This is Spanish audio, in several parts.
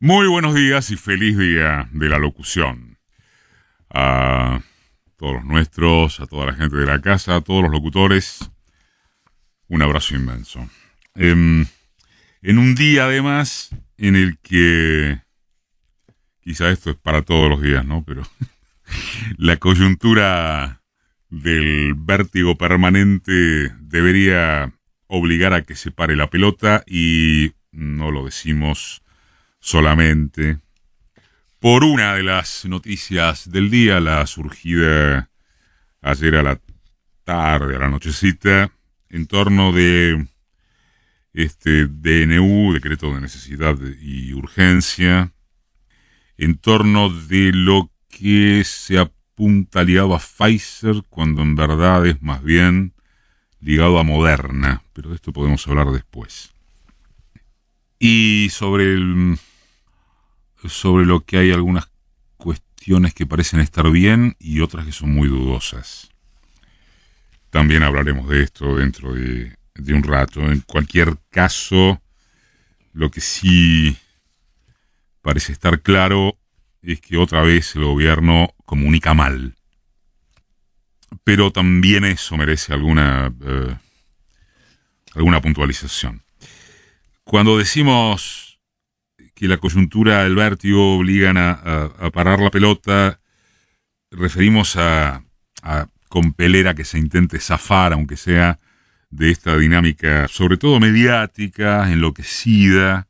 Muy buenos días y feliz día de la locución. A todos los nuestros, a toda la gente de la casa, a todos los locutores, un abrazo inmenso. En un día además en el que, quizá esto es para todos los días, ¿no? Pero la coyuntura del vértigo permanente debería obligar a que se pare la pelota y no lo decimos solamente por una de las noticias del día, la surgida ayer a la tarde, a la nochecita, en torno de este DNU, Decreto de Necesidad y Urgencia, en torno de lo que se apunta ligado a Pfizer, cuando en verdad es más bien ligado a Moderna, pero de esto podemos hablar después. Y sobre lo que hay algunas cuestiones que parecen estar bien y otras que son muy dudosas. También hablaremos de esto dentro de un rato. En cualquier caso, lo que sí parece estar claro es que otra vez el gobierno comunica mal. Pero también eso merece alguna puntualización. Cuando decimos que la coyuntura, el vértigo obligan a parar la pelota, referimos a compeler a que se intente zafar, aunque sea de esta dinámica, sobre todo mediática, enloquecida,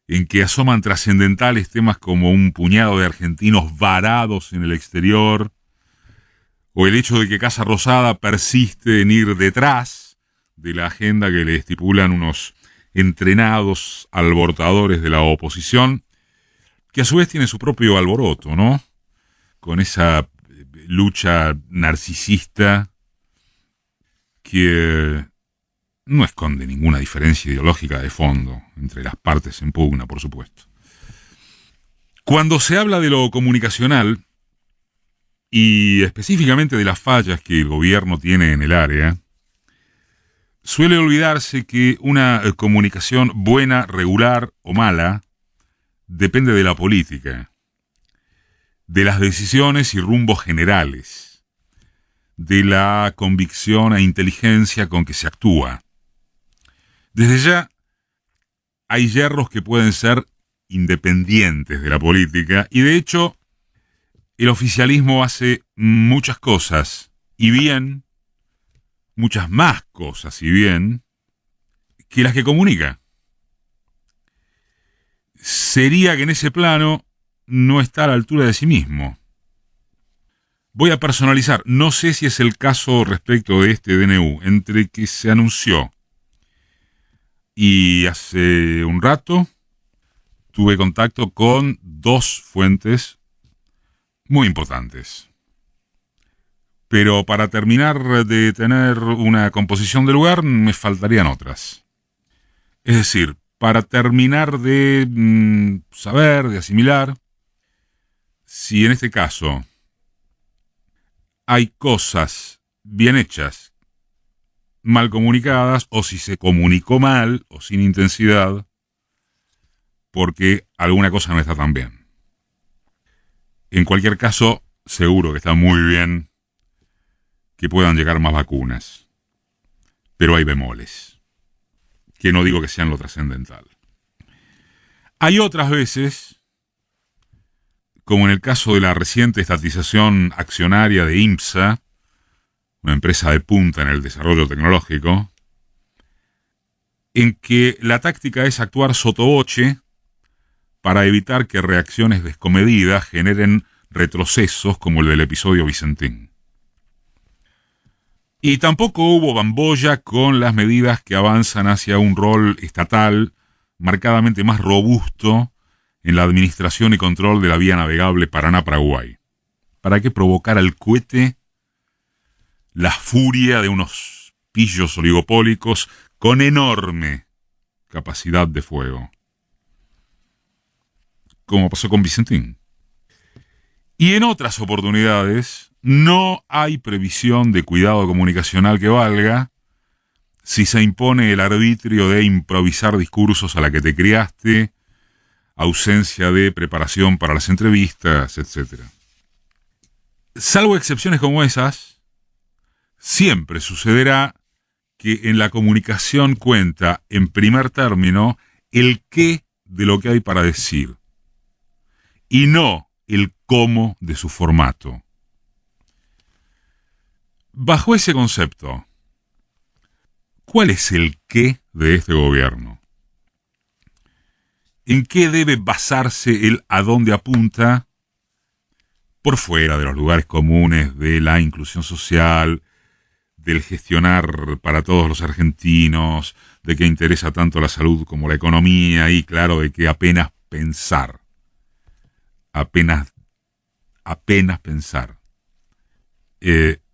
en que asoman trascendentales temas como un puñado de argentinos varados en el exterior, o el hecho de que Casa Rosada persiste en ir detrás de la agenda que le estipulan unos entrenados alborotadores de la oposición, que a su vez tiene su propio alboroto, ¿no? Con esa lucha narcisista que no esconde ninguna diferencia ideológica de fondo entre las partes en pugna, por supuesto. Cuando se habla de lo comunicacional, y específicamente de las fallas que el gobierno tiene en el área, suele olvidarse que una comunicación buena, regular o mala depende de la política, de las decisiones y rumbos generales, de la convicción e inteligencia con que se actúa. Desde ya, hay yerros que pueden ser independientes de la política y de hecho, el oficialismo hace muchas cosas y bien, muchas más cosas y bien, que las que comunica. Sería que en ese plano no está a la altura de sí mismo. Voy a personalizar, no sé si es el caso respecto de este DNU, entre que se anunció y hace un rato tuve contacto con dos fuentes muy importantes. Pero para terminar de tener una composición del lugar, me faltarían otras. Es decir, para terminar de saber, de asimilar, si en este caso hay cosas bien hechas, mal comunicadas, o si se comunicó mal o sin intensidad, porque alguna cosa no está tan bien. En cualquier caso, seguro que está muy bien que puedan llegar más vacunas. Pero hay bemoles, que no digo que sean lo trascendental. Hay otras veces, como en el caso de la reciente estatización accionaria de IMSA, una empresa de punta en el desarrollo tecnológico, en que la táctica es actuar sottovoce para evitar que reacciones descomedidas generen retrocesos como el del episodio Vicentín. Y tampoco hubo bambolla con las medidas que avanzan hacia un rol estatal marcadamente más robusto en la administración y control de la vía navegable Paraná-Paraguay, para que provocara el cohete la furia de unos pillos oligopólicos con enorme capacidad de fuego, como pasó con Vicentín. Y en otras oportunidades no hay previsión de cuidado comunicacional que valga si se impone el arbitrio de improvisar discursos a la que te criaste, ausencia de preparación para las entrevistas, etc. Salvo excepciones como esas, siempre sucederá que en la comunicación cuenta en primer término el qué de lo que hay para decir y no el cómo de su formato. Bajo ese concepto, ¿cuál es el qué de este gobierno? ¿En qué debe basarse el a dónde apunta? Por fuera de los lugares comunes de la inclusión social, del gestionar para todos los argentinos, de que interesa tanto la salud como la economía y claro, de que apenas pensar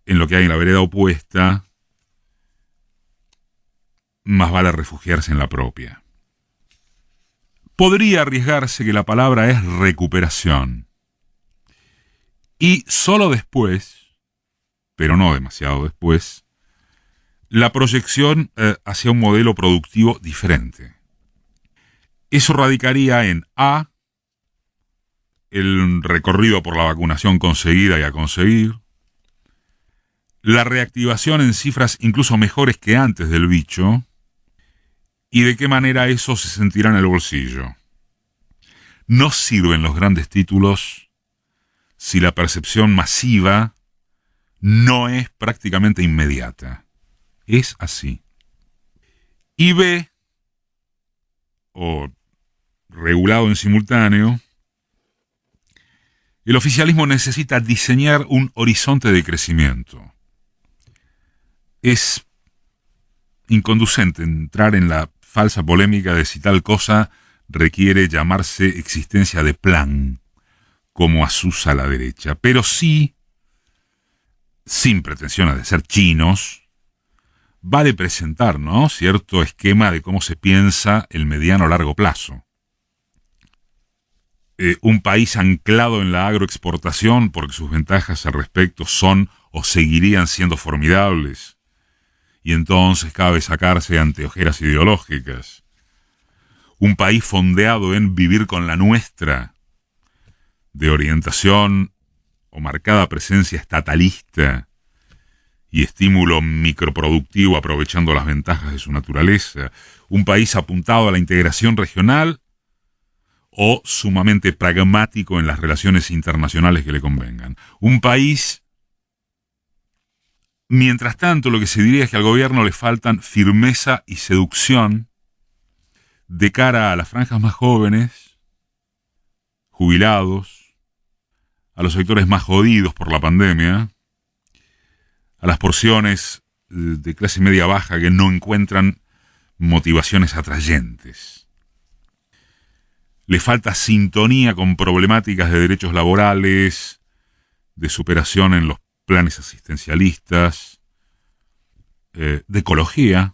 en lo que hay en la vereda opuesta, más vale refugiarse en la propia. Podría arriesgarse que la palabra es recuperación. Y solo después, pero no demasiado después, la proyección hacia un modelo productivo diferente. Eso radicaría en A, el recorrido por la vacunación conseguida y a conseguir, la reactivación en cifras incluso mejores que antes del bicho, y de qué manera eso se sentirá en el bolsillo. No sirven los grandes títulos si la percepción masiva no es prácticamente inmediata. Es así. Y B, o regulado en simultáneo, el oficialismo necesita diseñar un horizonte de crecimiento. Es inconducente entrar en la falsa polémica de si tal cosa requiere llamarse existencia de plan, como asusa la derecha, pero sí, sin pretensiones de ser chinos, vale presentar, ¿no?, cierto esquema de cómo se piensa el mediano largo plazo. Un país anclado en la agroexportación porque sus ventajas al respecto son o seguirían siendo formidables, y entonces cabe sacarse anteojeras ideológicas. Un país fondeado en vivir con la nuestra, de orientación o marcada presencia estatalista y estímulo microproductivo aprovechando las ventajas de su naturaleza. Un país apuntado a la integración regional o sumamente pragmático en las relaciones internacionales que le convengan. Un país, mientras tanto, lo que se diría es que al gobierno le faltan firmeza y seducción de cara a las franjas más jóvenes, jubilados, a los sectores más jodidos por la pandemia, a las porciones de clase media baja que no encuentran motivaciones atrayentes. Le falta sintonía con problemáticas de derechos laborales, de superación en los planes asistencialistas, de ecología,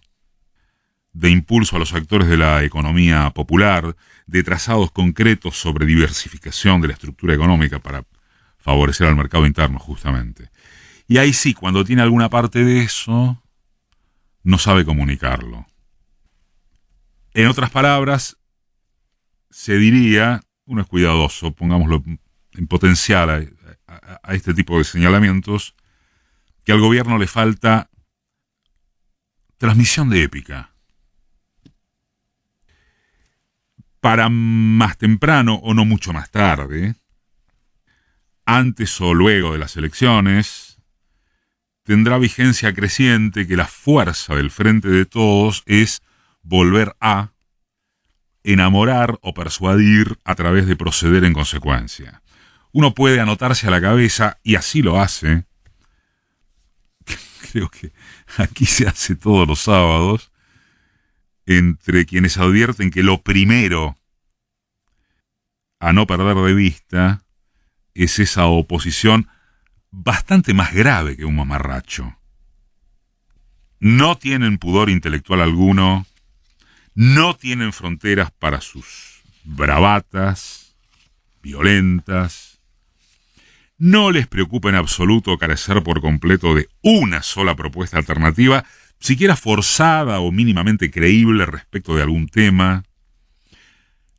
de impulso a los actores de la economía popular, de trazados concretos sobre diversificación de la estructura económica para favorecer al mercado interno, justamente. Y ahí sí, cuando tiene alguna parte de eso, no sabe comunicarlo. En otras palabras, se diría, uno es cuidadoso, pongámoslo en potencial a este tipo de señalamientos, que al gobierno le falta transmisión de épica. Para más temprano o no mucho más tarde, antes o luego de las elecciones, tendrá vigencia creciente que la fuerza del Frente de Todos es volver a enamorar o persuadir a través de proceder en consecuencia. Uno puede anotarse a la cabeza, y así lo hace, creo que aquí se hace todos los sábados, entre quienes advierten que lo primero a no perder de vista es esa oposición bastante más grave que un mamarracho. No tienen pudor intelectual alguno, no tienen fronteras para sus bravatas violentas, no les preocupa en absoluto carecer por completo de una sola propuesta alternativa, siquiera forzada o mínimamente creíble respecto de algún tema.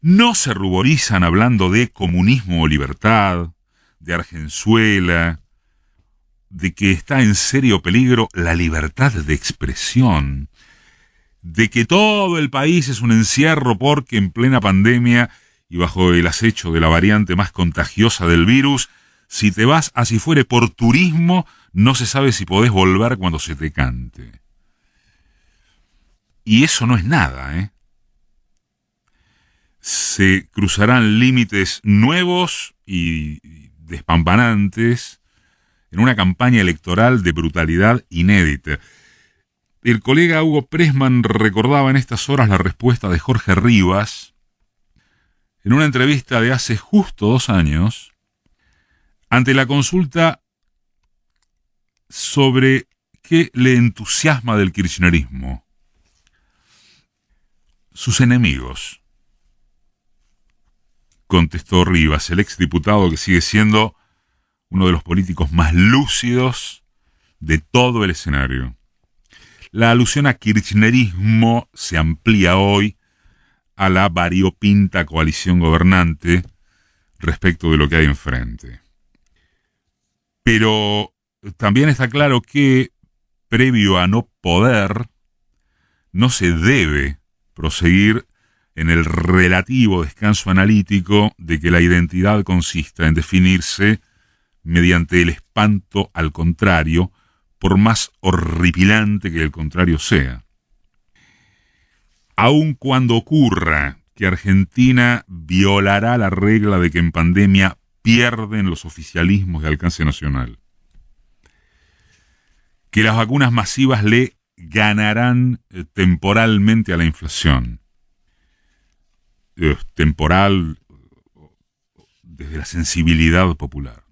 no se ruborizan hablando de comunismo o libertad, de Argenzuela, de que está en serio peligro la libertad de expresión, de que todo el país es un encierro porque en plena pandemia y bajo el acecho de la variante más contagiosa del virus, si te vas así fuere por turismo, no se sabe si podés volver cuando se te cante. Y eso no es nada, ¿eh? Se cruzarán límites nuevos y despampanantes en una campaña electoral de brutalidad inédita. El colega Hugo Pressman recordaba en estas horas la respuesta de Jorge Rivas en una entrevista de hace justo 2 años ante la consulta sobre qué le entusiasma del kirchnerismo. Sus enemigos, contestó Rivas, el exdiputado que sigue siendo uno de los políticos más lúcidos de todo el escenario. La alusión a kirchnerismo se amplía hoy a la variopinta coalición gobernante respecto de lo que hay enfrente. Pero también está claro que, previo a no poder, no se debe proseguir en el relativo descanso analítico de que la identidad consista en definirse mediante el espanto al contrario, por más horripilante que el contrario sea. Aun cuando ocurra que Argentina violará la regla de que en pandemia pierden los oficialismos de alcance nacional, que las vacunas masivas le ganarán temporalmente a la inflación, temporal desde la sensibilidad popular,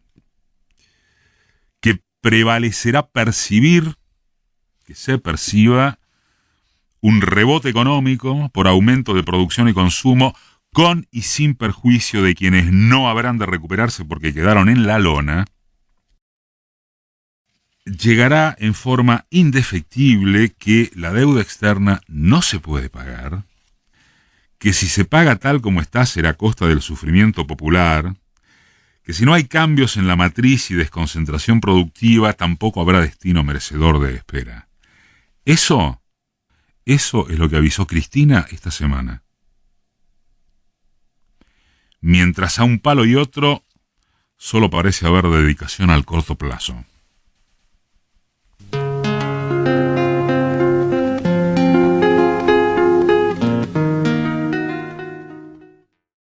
que prevalecerá que se perciba un rebote económico por aumento de producción y consumo, con y sin perjuicio de quienes no habrán de recuperarse porque quedaron en la lona, llegará en forma indefectible que la deuda externa no se puede pagar, que si se paga tal como está será a costa del sufrimiento popular, que si no hay cambios en la matriz y desconcentración productiva tampoco habrá destino merecedor de espera. Eso es lo que avisó Cristina esta semana. Mientras a un palo y otro solo parece haber dedicación al corto plazo.